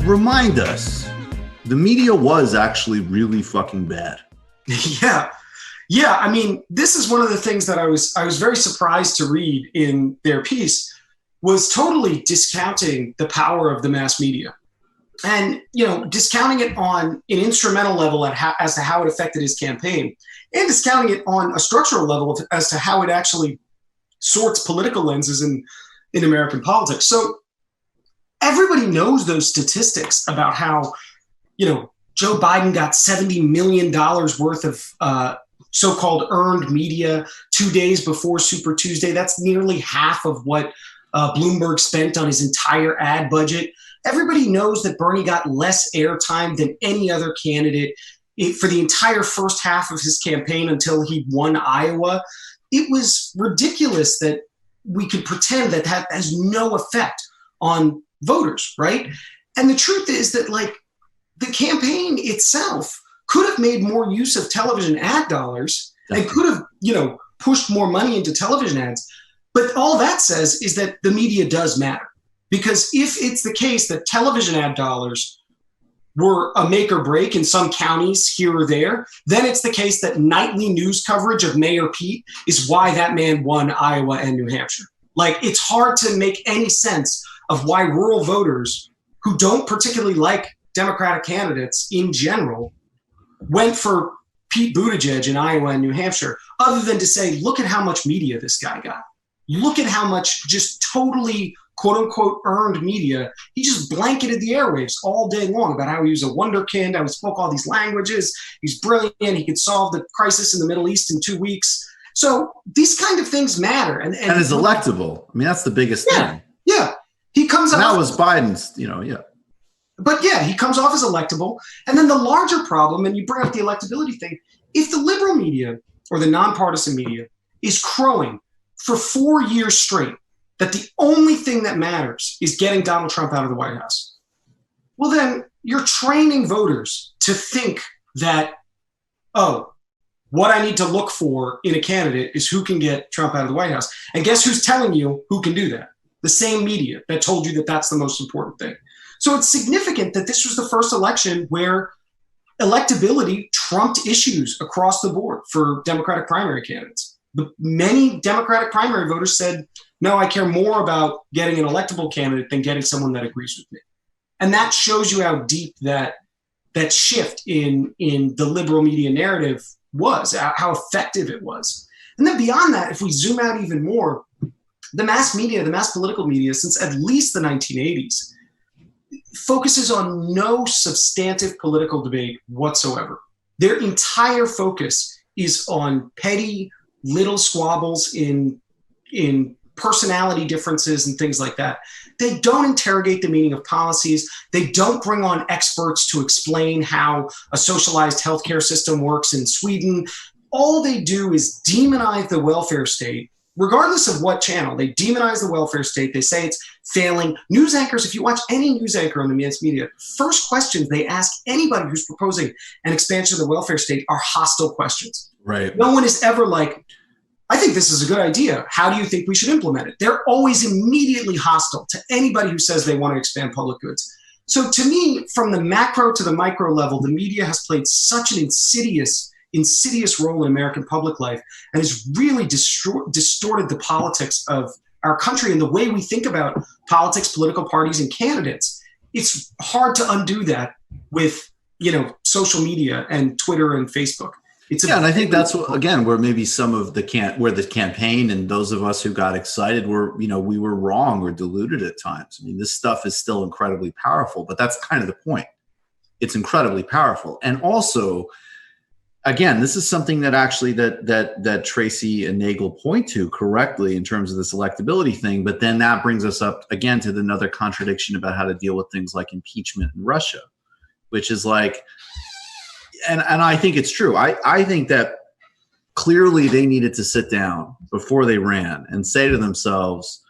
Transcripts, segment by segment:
remind us, the media was actually really fucking bad. Yeah. I mean, this is one of the things that I was very surprised to read in their piece, was totally discounting the power of the mass media. And, discounting it on an instrumental level as to how it affected his campaign, and discounting it on a structural level as to how it actually sorts political lenses in American politics. So everybody knows those statistics about how, Joe Biden got $70 million worth of so-called earned media 2 days before Super Tuesday. That's nearly half of what Bloomberg spent on his entire ad budget. Everybody knows that Bernie got less airtime than any other candidate for the entire first half of his campaign until he won Iowa. It was ridiculous that we could pretend that has no effect on voters, right? And the truth is that, the campaign itself could have made more use of television ad dollars and could have, pushed more money into television ads. But all that says is that the media does matter. Because if it's the case that television ad dollars were a make or break in some counties here or there, then it's the case that nightly news coverage of Mayor Pete is why that man won Iowa and New Hampshire. It's hard to make any sense of why rural voters who don't particularly like Democratic candidates in general went for Pete Buttigieg in Iowa and New Hampshire, other than to say, look at how much media this guy got. Look at how much just totally quote unquote earned media. He just blanketed the airwaves all day long about how he was a wonderkind, how he spoke all these languages, he's brilliant, he could solve the crisis in the Middle East in 2 weeks. So these kind of things matter. And is electable. I mean, that's the biggest thing. Yeah. He comes and off. That was Biden's, But he comes off as electable. And then the larger problem, and you bring up the electability thing, if the liberal media or the nonpartisan media is crowing for 4 years straight that the only thing that matters is getting Donald Trump out of the White House, well, then you're training voters to think that, what I need to look for in a candidate is who can get Trump out of the White House. And guess who's telling you who can do that? The same media that told you that that's the most important thing. So it's significant that this was the first election where electability trumped issues across the board for Democratic primary candidates. But many Democratic primary voters said, no, I care more about getting an electable candidate than getting someone that agrees with me. And that shows you how deep that shift in the liberal media narrative was, how effective it was. And then beyond that, if we zoom out even more, the mass media, the mass political media, since at least the 1980s, focuses on no substantive political debate whatsoever. Their entire focus is on petty little squabbles in personality differences and things like that. They don't interrogate the meaning of policies. They don't bring on experts to explain how a socialized healthcare system works in Sweden. All they do is demonize the welfare state, regardless of what channel. They demonize the welfare state. They say it's failing. News anchors, if you watch any news anchor on the mass media, first questions they ask anybody who's proposing an expansion of the welfare state are hostile questions. Right. No one is ever like, I think this is a good idea. How do you think we should implement it? They're always immediately hostile to anybody who says they want to expand public goods. So to me, from the macro to the micro level, the media has played such an insidious role in American public life and has really distorted the politics of our country and the way we think about politics, political parties, and candidates. It's hard to undo that with, social media and Twitter and Facebook. And I think that's where maybe some of the campaign and those of us who got excited were, we were wrong or deluded at times. I mean, this stuff is still incredibly powerful, but that's kind of the point. It's incredibly powerful. And also, again, this is something that actually that Tracy and Nagel point to correctly in terms of this electability thing. But then that brings us up again to another contradiction about how to deal with things like impeachment in Russia, which is like, and I think it's true. I think that clearly they needed to sit down before they ran and say to themselves,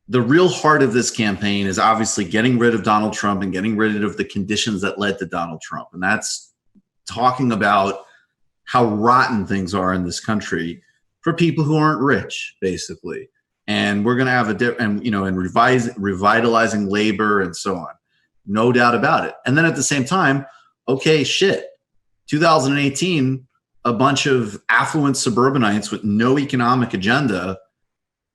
the real heart of this campaign is obviously getting rid of Donald Trump and getting rid of the conditions that led to Donald Trump. And that's talking about how rotten things are in this country for people who aren't rich, basically. And we're going to have and revitalizing labor and so on. no doubt about it. And then at the same time, okay, shit, 2018, a bunch of affluent suburbanites with no economic agenda,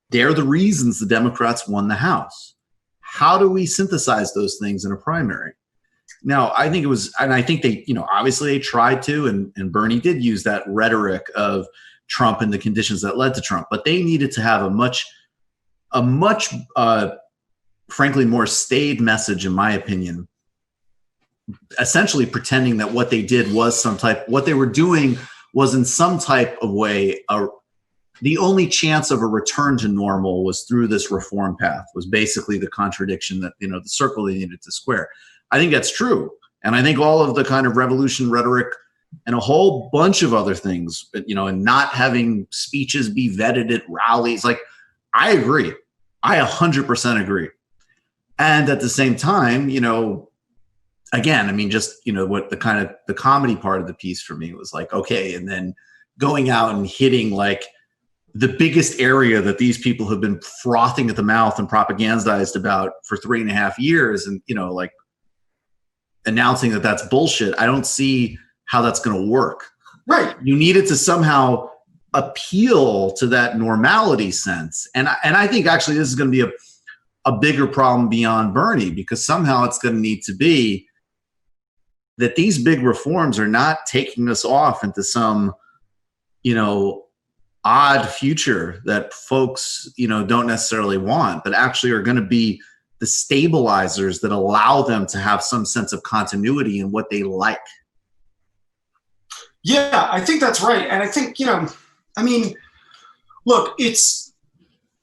they're the reasons the Democrats won the House. How do we synthesize those things in a primary? Now, I think it was, and I think they, obviously they tried to, and Bernie did use that rhetoric of Trump and the conditions that led to Trump, but they needed to have a much frankly, more staid message, in my opinion, essentially pretending that what they did was what they were doing was in some type of way, the only chance of a return to normal was through this reform path, was basically the contradiction that, the circle they needed to square. I think that's true. And I think all of the kind of revolution rhetoric and a whole bunch of other things, and not having speeches be vetted at rallies, like, I agree. I 100% agree. And at the same time, again, I mean, just, what the comedy part of the piece for me was like, okay, and then going out and hitting like the biggest area that these people have been frothing at the mouth and propagandized about for 3.5 years, and, like announcing that that's bullshit. I don't see how that's going to work. Right. You needed to somehow appeal to that normality sense. And I think actually this is going to be a bigger problem beyond Bernie, because somehow it's going to need to be that these big reforms are not taking us off into some, odd future that folks, don't necessarily want, but actually are going to be the stabilizers that allow them to have some sense of continuity in what they like. Yeah, I think that's right. And I think, look,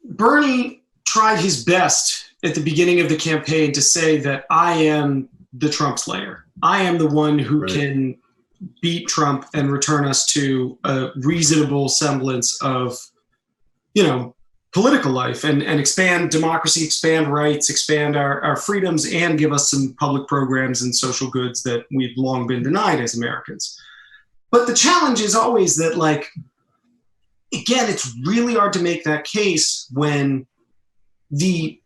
Bernie tried his best at the beginning of the campaign to say that I am the Trump slayer. I am the one who can beat Trump and return us to a reasonable semblance of, political life and expand democracy, expand rights, expand our freedoms, and give us some public programs and social goods that we've long been denied as Americans. But the challenge is always that, like, again, it's really hard to make that case when the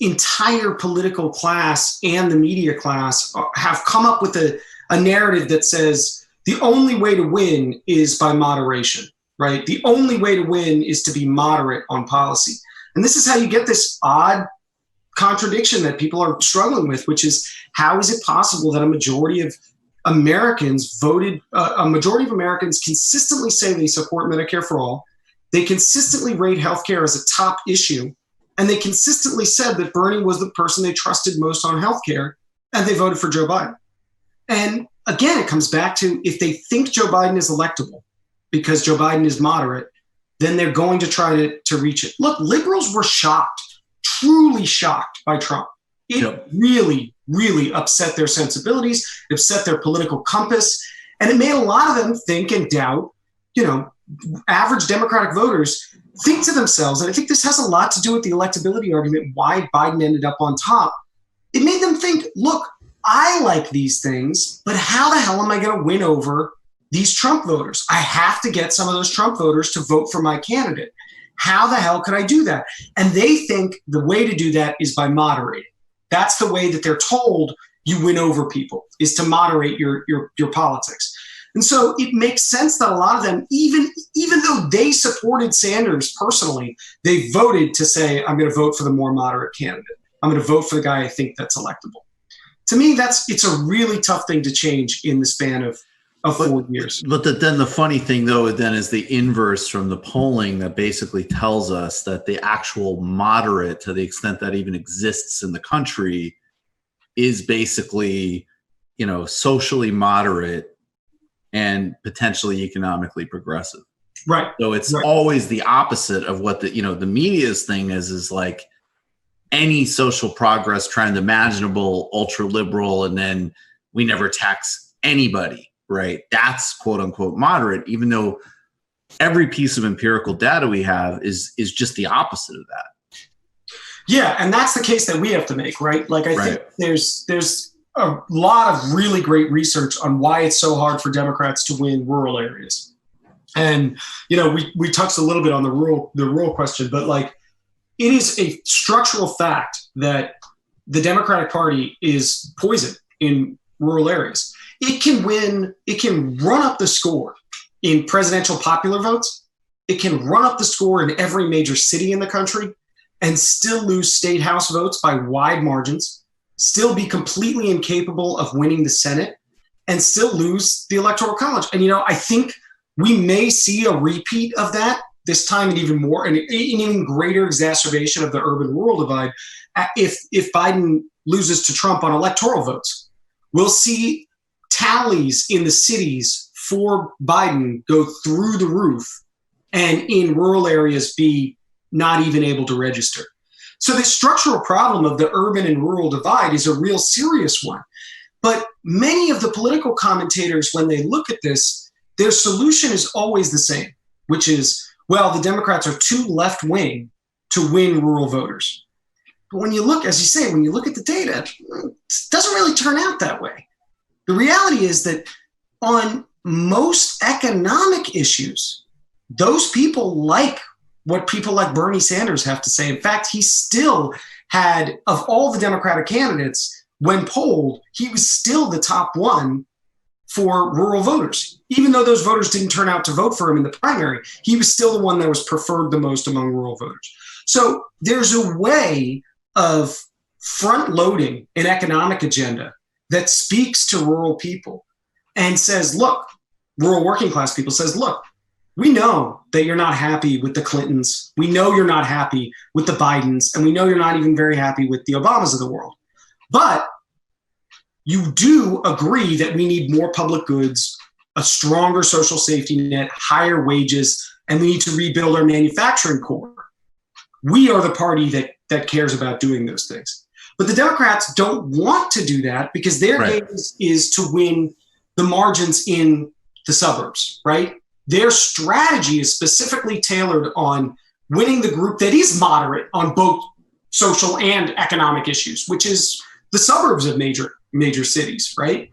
entire political class and the media class have come up with a narrative that says the only way to win is by moderation, right? The only way to win is to be moderate on policy. And this is how you get this odd contradiction that people are struggling with, which is, how is it possible that a majority of Americans consistently say they support Medicare for all, they consistently rate healthcare as a top issue, and they consistently said that Bernie was the person they trusted most on healthcare, and they voted for Joe Biden. And again, it comes back to, if they think Joe Biden is electable because Joe Biden is moderate, then they're going to try to reach it. Look, liberals were shocked, truly shocked by Trump. It really, really upset their sensibilities, it upset their political compass, and it made a lot of them think and doubt, average Democratic voters think to themselves, and I think this has a lot to do with the electability argument, why Biden ended up on top. It made them think, look, I like these things, but how the hell am I going to win over these Trump voters? I have to get some of those Trump voters to vote for my candidate. How the hell could I do that? And they think the way to do that is by moderating. That's the way that they're told you win over people, is to moderate your politics. And so it makes sense that a lot of them, even though they supported Sanders personally, they voted to say, I'm going to vote for the more moderate candidate. I'm going to vote for the guy I think that's electable. To me, it's a really tough thing to change in the span of 4 years. But then the funny thing, though, then is the inverse from the polling that basically tells us that the actual moderate, to the extent that even exists in the country, is basically, socially moderate and potentially economically progressive. Right. So it's always the opposite of what the media's thing is like any social progress trend imaginable, ultra liberal, and then we never tax anybody, right? That's quote unquote moderate, even though every piece of empirical data we have is just the opposite of that. Yeah, and that's the case that we have to make, right? Like, I think there's a lot of really great research on why it's so hard for Democrats to win rural areas. And, we touched a little bit on the rural question, but like, it is a structural fact that the Democratic Party is poison in rural areas. It can win, it can run up the score in presidential popular votes. It can run up the score in every major city in the country and still lose state house votes by wide margins, still be completely incapable of winning the Senate, and still lose the Electoral College. And, I think we may see a repeat of that this time, and even more, and an even greater exacerbation of the urban-rural divide if Biden loses to Trump on electoral votes. We'll see tallies in the cities for Biden go through the roof, and in rural areas be not even able to register. So the structural problem of the urban and rural divide is a real serious one. But many of the political commentators, when they look at this, their solution is always the same, which is, well, the Democrats are too left-wing to win rural voters. But when you look, as you say, when you look at the data, it doesn't really turn out that way. The reality is that on most economic issues, those people like what people like Bernie Sanders have to say. In fact, he still had, of all the Democratic candidates, when polled, he was still the top one for rural voters. Even though those voters didn't turn out to vote for him in the primary, he was still the one that was preferred the most among rural voters. So there's a way of front-loading an economic agenda that speaks to rural people and says, look, rural working class people says, look, we know that you're not happy with the Clintons. We know you're not happy with the Bidens. And we know you're not even very happy with the Obamas of the world. But you do agree that we need more public goods, a stronger social safety net, higher wages, and we need to rebuild our manufacturing core. We are the party that cares about doing those things. But the Democrats don't want to do that because their game is to win the margins in the suburbs, right? Their strategy is specifically tailored on winning the group that is moderate on both social and economic issues, which is the suburbs of major cities, right?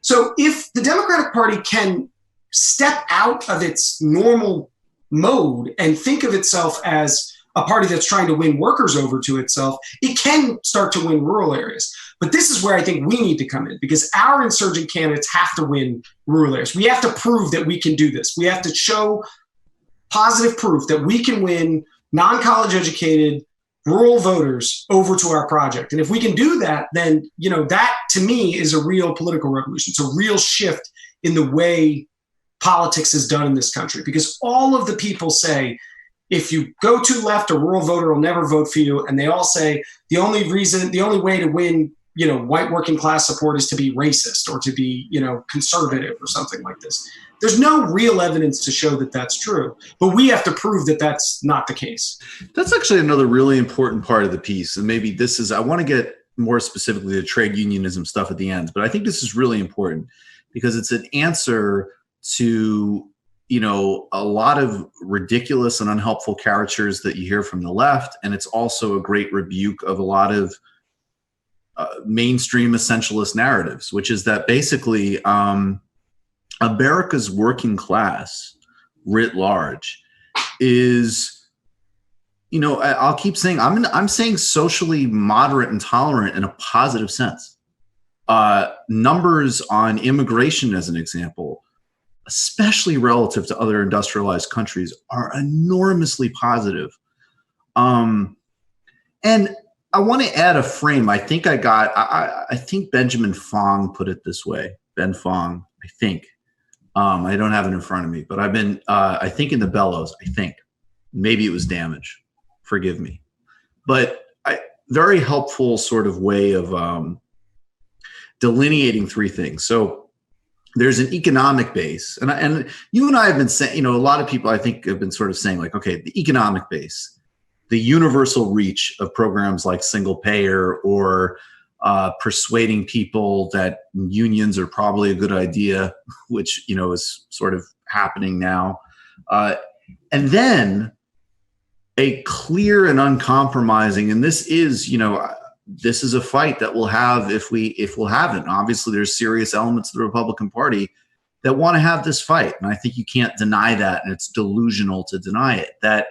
So if the Democratic Party can step out of its normal mode and think of itself as a party that's trying to win workers over to itself, it can start to win rural areas. But this is where I think we need to come in, because our insurgent candidates have to win rural areas. We have to prove that we can do this. We have to show positive proof that we can win non-college educated rural voters over to our project. And if we can do that, then, that to me is a real political revolution. It's a real shift in the way politics is done in this country, because all of the people say, if you go too left, a rural voter will never vote for you. And they all say the only way to win, white working class support is to be racist or to be, conservative or something like this. There's no real evidence to show that that's true, but we have to prove that that's not the case. That's actually another really important part of the piece. And maybe I want to get more specifically to trade unionism stuff at the end, but I think this is really important because it's an answer to, a lot of ridiculous and unhelpful caricatures that you hear from the left. And it's also a great rebuke of a lot of mainstream essentialist narratives, which is that basically America's working class writ large is, I'll keep saying, I'm saying socially moderate and tolerant in a positive sense. Numbers on immigration, as an example, especially relative to other industrialized countries, are enormously positive. And I want to add a frame. I think I think Benjamin Fong put it this way. Ben Fong, I think. I don't have it in front of me, but I've been, I think in the bellows, I think. Maybe it was damage. Forgive me. But very helpful sort of way of delineating three things. So there's an economic base. And you and I have been saying, a lot of people I think have been sort of saying like, okay, the economic base, the universal reach of programs like single payer or persuading people that unions are probably a good idea, which, is sort of happening now. And then a clear and uncompromising, and this is, this is a fight that we'll have if we'll have it. And obviously, there's serious elements of the Republican Party that want to have this fight. And I think you can't deny that, and it's delusional to deny it, that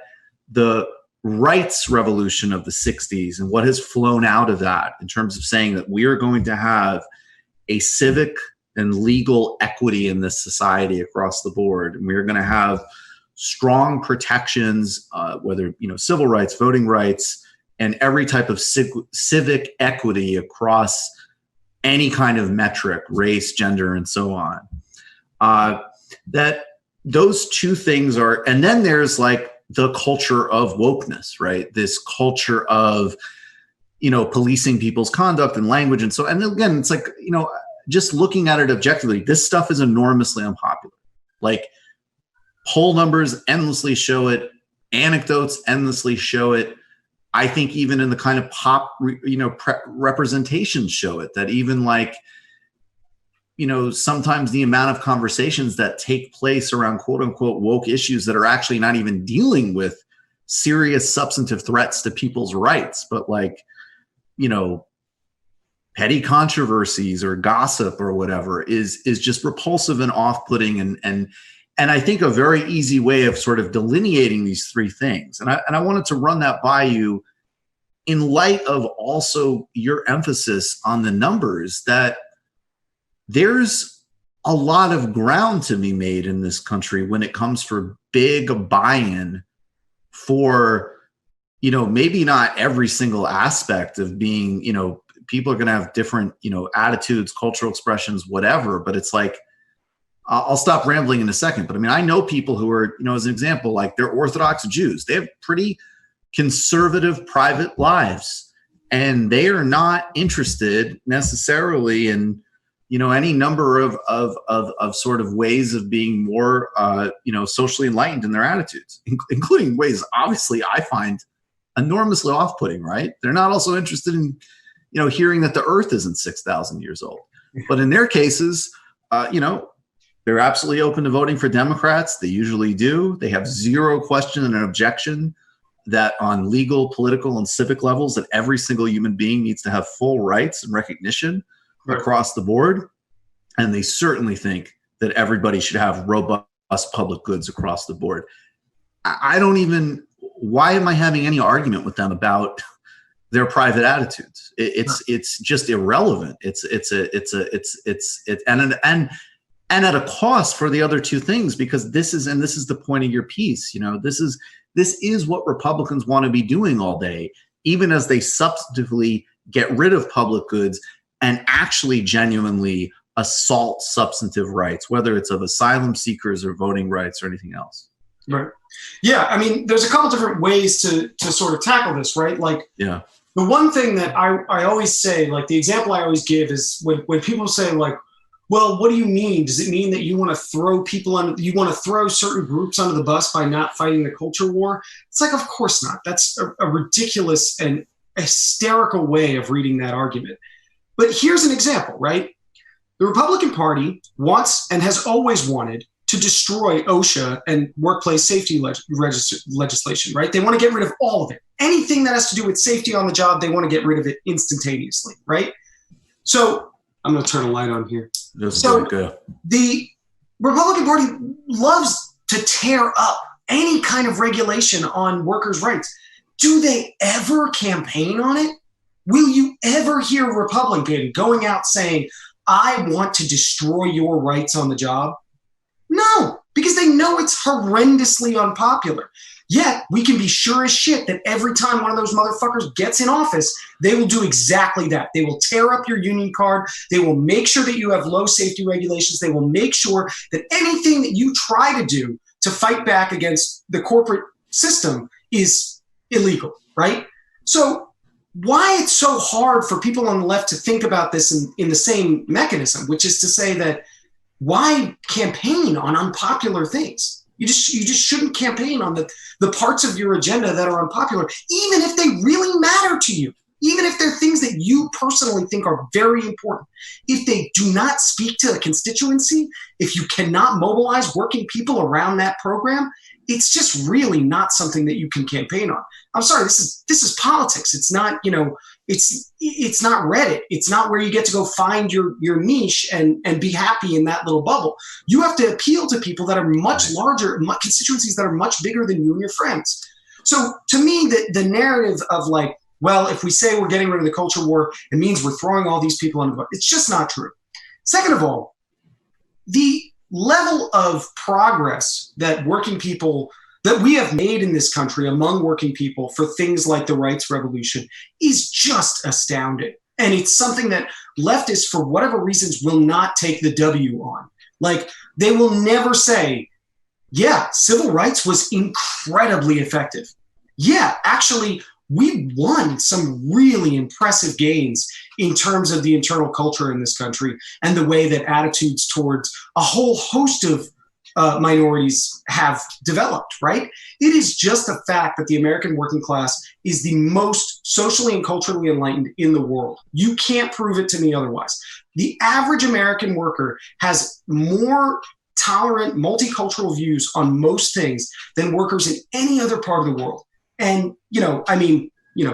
the rights revolution of the 60s and what has flown out of that in terms of saying that we are going to have a civic and legal equity in this society across the board. And we're going to have strong protections, whether, civil rights, voting rights, and every type of civic equity across any kind of metric, race, gender, and so on. That those two things are, and then there's like the culture of wokeness, right? This culture of, policing people's conduct and language. And so, and again, it's like, just looking at it objectively, this stuff is enormously unpopular. Like poll numbers endlessly show it, anecdotes endlessly show it. I think even in the kind of pop, representations show it, that even like, sometimes the amount of conversations that take place around quote unquote woke issues that are actually not even dealing with serious substantive threats to people's rights, but like, petty controversies or gossip or whatever is just repulsive and off-putting. And I think a very easy way of sort of delineating these three things. And I wanted to run that by you in light of also your emphasis on the numbers, that there's a lot of ground to be made in this country when it comes for big buy-in for, maybe not every single aspect of being, people are going to have different, attitudes, cultural expressions, whatever. But it's like, I'll stop rambling in a second. But I mean, I know people who are, as an example, like they're Orthodox Jews. They have pretty conservative private lives, and they are not interested necessarily in, any number of sort of ways of being more, socially enlightened in their attitudes, including ways, obviously, I find enormously off-putting, right? They're not also interested in, hearing that the earth isn't 6,000 years old. But in their cases, they're absolutely open to voting for Democrats. They usually do. They have zero question and an objection that on legal, political, and civic levels that every single human being needs to have full rights and recognition across the board. And they certainly think that everybody should have robust public goods across the board. Why am I having any argument with them about their private attitudes? It's just irrelevant. And at a cost for the other two things, because this is the point of your piece. This is what Republicans want to be doing all day, even as they substantively get rid of public goods and actually genuinely assault substantive rights, whether it's of asylum seekers or voting rights or anything else. Right. Yeah. I mean, there's a couple different ways to sort of tackle this, right? Like, yeah. The one thing that I always say, like the example I always give is when people say like, well, what do you mean? Does it mean that you want to throw you want to throw certain groups under the bus by not fighting the culture war? It's like, of course not. That's a ridiculous and hysterical way of reading that argument. But here's an example, right? The Republican Party wants and has always wanted to destroy OSHA and workplace safety legislation, right? They want to get rid of all of it. Anything that has to do with safety on the job, they want to get rid of it instantaneously, right? So I'm going to turn a light on here. The Republican Party loves to tear up any kind of regulation on workers' rights. Do they ever campaign on it? Will you ever hear a Republican going out saying, I want to destroy your rights on the job? No, because they know it's horrendously unpopular. Yet we can be sure as shit that every time one of those motherfuckers gets in office, they will do exactly that. They will tear up your union card. They will make sure that you have low safety regulations. They will make sure that anything that you try to do to fight back against the corporate system is illegal, right? So why it's so hard for people on the left to think about this in the same mechanism, which is to say that why campaign on unpopular things? You just shouldn't campaign on the parts of your agenda that are unpopular, even if they really matter to you, even if they're things that you personally think are very important. If they do not speak to a constituency, if you cannot mobilize working people around that program, it's just really not something that you can campaign on. I'm sorry, this is politics. It's not, it's not Reddit. It's not where you get to go find your niche and be happy in that little bubble. You have to appeal to people that are much larger, constituencies that are much bigger than you and your friends. So to me, the narrative of like, well, if we say we're getting rid of the culture war, it means we're throwing all these people under the bus. It's just not true. Second of all, the level of progress that working people, that we have made in this country among working people for things like the rights revolution is just astounding. And it's something that leftists, for whatever reasons, will not take the W on. Like, they will never say, yeah, civil rights was incredibly effective. Yeah, actually, we won some really impressive gains in terms of the internal culture in this country and the way that attitudes towards a whole host of minorities have developed, right? It is just a fact that the American working class is the most socially and culturally enlightened in the world. You can't prove it to me otherwise. The average American worker has more tolerant, multicultural views on most things than workers in any other part of the world. And,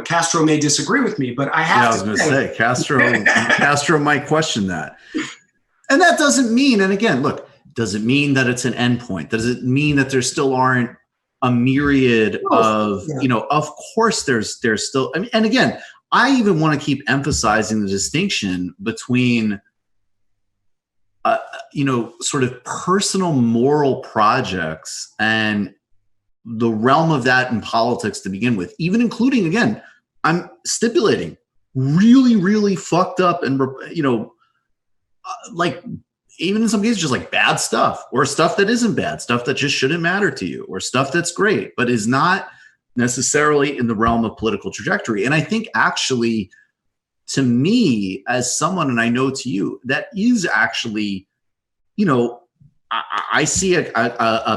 Castro may disagree with me, but I have to say Castro might question that. And that doesn't mean, and again, look, does it mean that it's an endpoint? Does it mean that there still aren't a myriad of, of course there's still, and again, I even want to keep emphasizing the distinction between, sort of personal moral projects and the realm of that in politics to begin with, even including, again, I'm stipulating really, really fucked up and, like, even in some cases, just like bad stuff or stuff that isn't bad, stuff that just shouldn't matter to you, or stuff that's great, but is not necessarily in the realm of political trajectory. And I think actually, to me, as someone, and I know to you, that is actually, I see a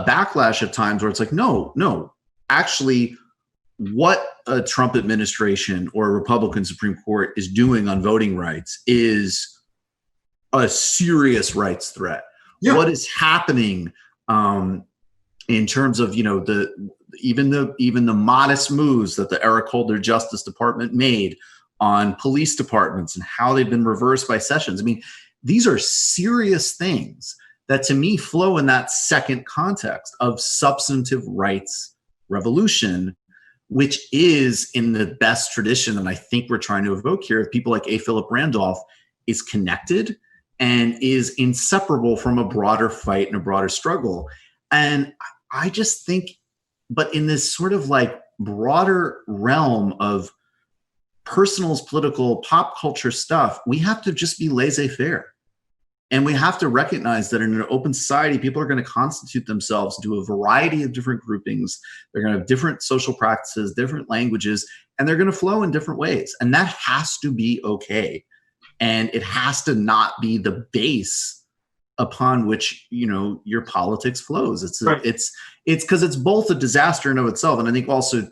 backlash at times where it's like, no, actually, what a Trump administration or a Republican Supreme Court is doing on voting rights is a serious rights threat. Yeah. What is happening in terms of even the modest moves that the Eric Holder Justice Department made on police departments and how they've been reversed by Sessions. I mean, these are serious things that to me flow in that second context of substantive rights revolution, which is in the best tradition that I think we're trying to evoke here of people like A. Philip Randolph, is connected and is inseparable from a broader fight and a broader struggle. And I just think, but in this sort of like broader realm of personal, political, pop culture stuff, we have to just be laissez-faire. And we have to recognize that in an open society, people are going to constitute themselves into a variety of different groupings. They're going to have different social practices, different languages, and they're going to flow in different ways. And that has to be okay. And it has to not be the base upon which, your politics flows. It's because it's both a disaster in of itself. And I think also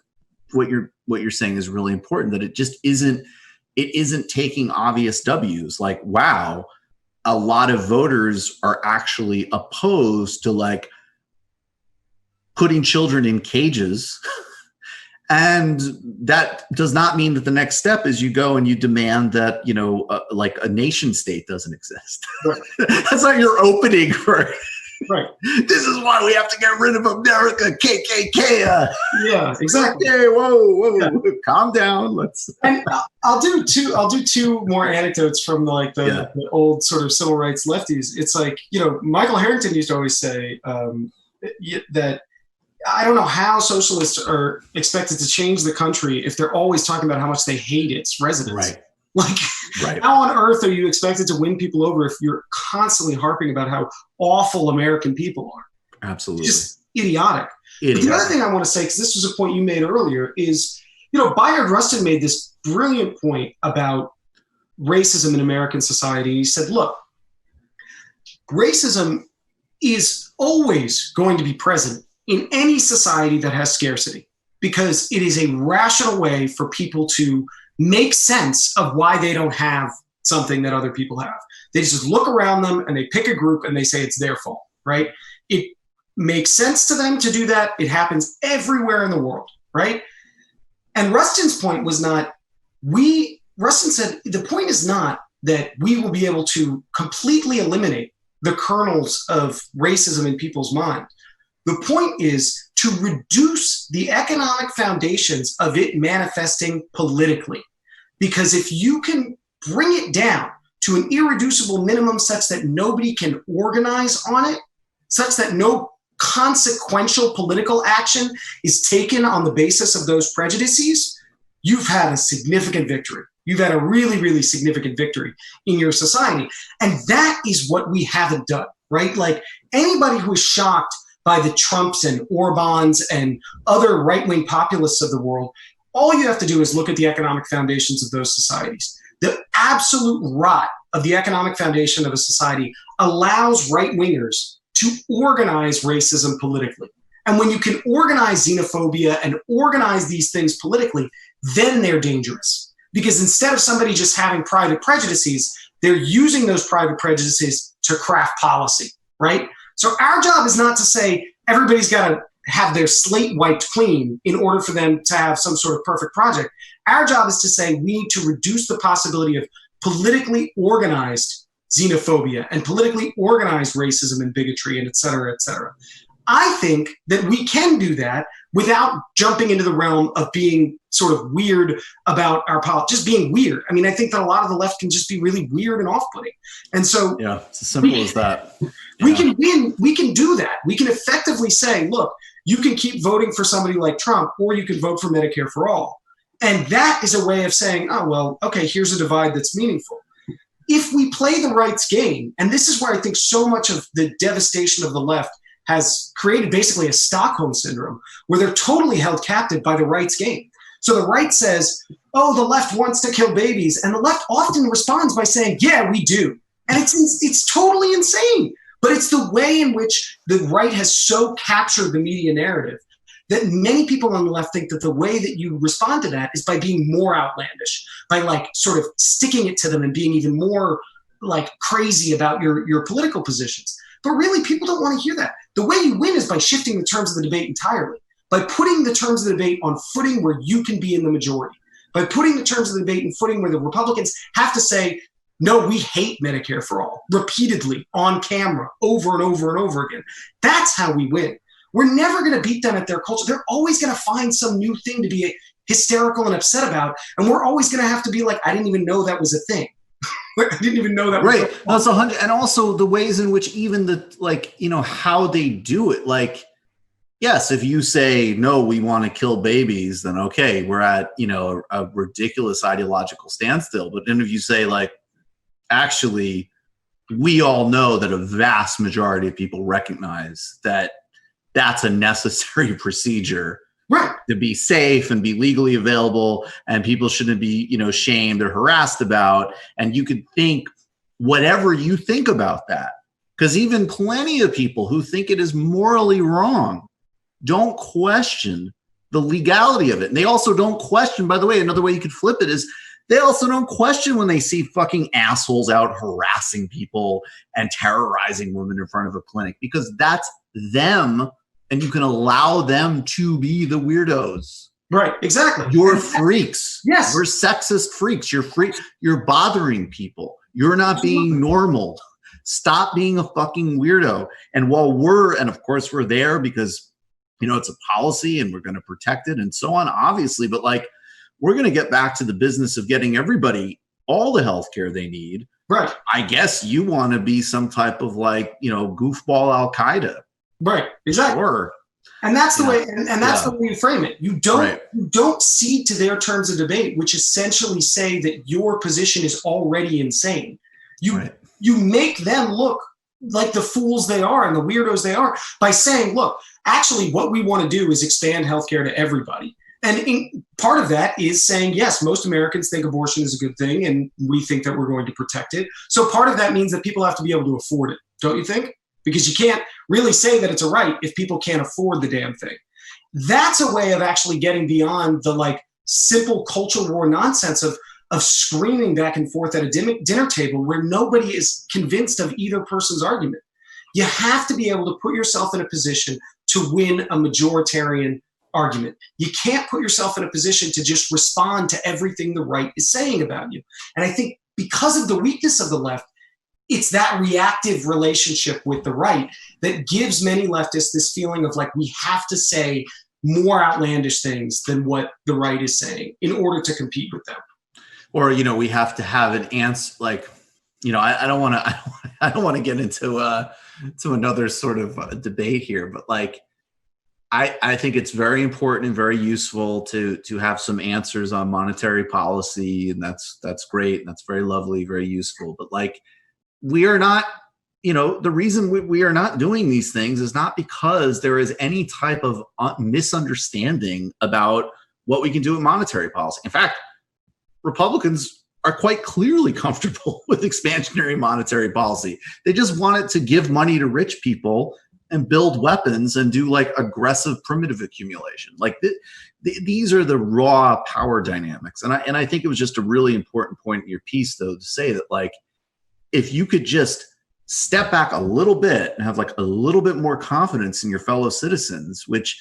what you're saying is really important, that it isn't taking obvious W's like, wow, a lot of voters are actually opposed to like putting children in cages. And that does not mean that the next step is you go and you demand that, like a nation state doesn't exist. Right. That's not your opening for, right. This is why we have to get rid of America, KKK. Yeah, exactly. Okay, whoa, yeah. Calm down. And I'll do two more anecdotes from the old sort of civil rights lefties. It's like, Michael Harrington used to always say that I don't know how socialists are expected to change the country if they're always talking about how much they hate its residents. Right. Like, how on earth are you expected to win people over if you're constantly harping about how awful American people are? Absolutely. Just idiotic. But the other thing I want to say, because this was a point you made earlier, is, Bayard Rustin made this brilliant point about racism in American society. He said, look, racism is always going to be present in any society that has scarcity, because it is a rational way for people to make sense of why they don't have something that other people have. They just look around them and they pick a group and they say it's their fault, right? It makes sense to them to do that. It happens everywhere in the world, right? And Rustin's point was not, Rustin said, the point is not that we will be able to completely eliminate the kernels of racism in people's mind. The point is to reduce the economic foundations of it manifesting politically. Because if you can bring it down to an irreducible minimum such that nobody can organize on it, such that no consequential political action is taken on the basis of those prejudices, you've had a significant victory. You've had a really, really significant victory in your society. And that is what we haven't done, right? Like anybody who is shocked by the Trumps and Orbans and other right-wing populists of the world, all you have to do is look at the economic foundations of those societies. The absolute rot of the economic foundation of a society allows right-wingers to organize racism politically. And when you can organize xenophobia and organize these things politically, then they're dangerous. Because instead of somebody just having private prejudices, they're using those private prejudices to craft policy, right? So our job is not to say everybody's got to have their slate wiped clean in order for them to have some sort of perfect project. Our job is to say we need to reduce the possibility of politically organized xenophobia and politically organized racism and bigotry and et cetera, et cetera. I think that we can do that without jumping into the realm of being sort of weird about our politics, just being weird. I mean, I think that a lot of the left can just be really weird and off-putting. And so yeah, it's as simple as that. We can win. We can do that. We can effectively say, look, you can keep voting for somebody like Trump, or you can vote for Medicare for all. And that is a way of saying, oh, well, okay, here's a divide that's meaningful. If we play the rights game, and this is where I think so much of the devastation of the left has created basically a Stockholm syndrome, where they're totally held captive by the rights game. So the right says, oh, the left wants to kill babies. And the left often responds by saying, yeah, we do. And it's totally insane. But it's the way in which the right has so captured the media narrative that many people on the left think that the way that you respond to that is by being more outlandish, by like sort of sticking it to them and being even more like crazy about your political positions. But really, people don't want to hear that. The way you win is by shifting the terms of the debate entirely, by putting the terms of the debate on footing where you can be in the majority, by putting the terms of the debate in footing where the Republicans have to say, no, we hate Medicare for all, repeatedly, on camera, over and over and over again. That's how we win. We're never going to beat them at their culture. They're always going to find some new thing to be hysterical and upset about, and we're always going to have to be like, I didn't even know that was a thing. I didn't even know that was right. That's 100, and also the ways in which even the, like, you know, how they do it. Like, yes, if you say, no, we want to kill babies, then okay, we're at, you know, a ridiculous ideological standstill. But then if you say, like, actually, we all know that a vast majority of people recognize that that's a necessary procedure, right, to be safe and be legally available, and people shouldn't be, you know, shamed or harassed about. And you could think whatever you think about that, because even plenty of people who think it is morally wrong don't question the legality of it. And they also don't question, by the way, another way you could flip it is they also don't question when they see fucking assholes out harassing people and terrorizing women in front of a clinic, because that's them. And you can allow them to be the weirdos. Right, exactly. You're freaks. Yes. You're sexist freaks. You're bothering people. You're not being normal. Stop being a fucking weirdo. And and of course we're there because, you know, it's a policy and we're going to protect it and so on, obviously. But like, we're going to get back to the business of getting everybody all the healthcare they need. Right. I guess you want to be some type of like, you know, goofball Al-Qaeda. Right, exactly. Sure. And that's the way, and that's the way you frame it. You don't cede to their terms of debate, which essentially say that your position is already insane. You make them look like the fools they are and the weirdos they are by saying, look, actually what we want to do is expand healthcare to everybody. And part of that is saying, yes, most Americans think abortion is a good thing, and we think that we're going to protect it. So part of that means that people have to be able to afford it, don't you think? Because you can't really say that it's a right if people can't afford the damn thing. That's a way of actually getting beyond the like simple culture war nonsense of screaming back and forth at a dinner table where nobody is convinced of either person's argument. You have to be able to put yourself in a position to win a majoritarian argument. You can't put yourself in a position to just respond to everything the right is saying about you. And I think because of the weakness of the left, it's that reactive relationship with the right that gives many leftists this feeling of like, we have to say more outlandish things than what the right is saying in order to compete with them. Or, we have to have an answer. Like, I don't want to, I don't want to get into to another sort of debate here, but like, I think it's very important and very useful to have some answers on monetary policy, and that's great, and that's very lovely, very useful. But like, we are not, the reason we are not doing these things is not because there is any type of misunderstanding about what we can do with monetary policy. In fact, Republicans are quite clearly comfortable with expansionary monetary policy. They just want it to give money to rich people and build weapons and do like aggressive primitive accumulation. Like these are the raw power dynamics. And I think it was just a really important point in your piece, though, to say that like, if you could just step back a little bit and have like a little bit more confidence in your fellow citizens, which,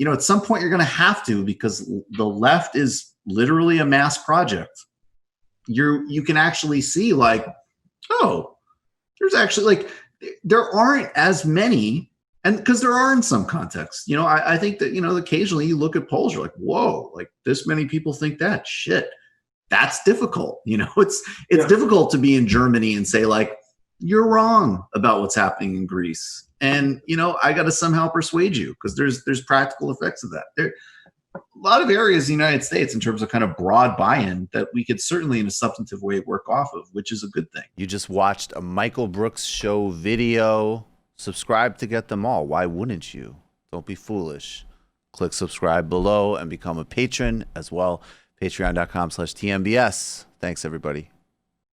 at some point you're going to have to, because the left is literally a mass project. You can actually see like, oh, there's actually like, there aren't as many, and because there are in some contexts, I think that, occasionally you look at polls, you're like, whoa, like this many people think that shit. That's difficult. It's difficult to be in Germany and say like, you're wrong about what's happening in Greece. And, I got to somehow persuade you, because there's practical effects of that. There a lot of areas in the United States in terms of kind of broad buy-in that we could certainly in a substantive way work off of, which is a good thing. You just watched a Michael Brooks show video. Subscribe to get them all. Why wouldn't you? Don't be foolish. Click subscribe below and become a patron as well. Patreon.com/TMBS. Thanks, everybody.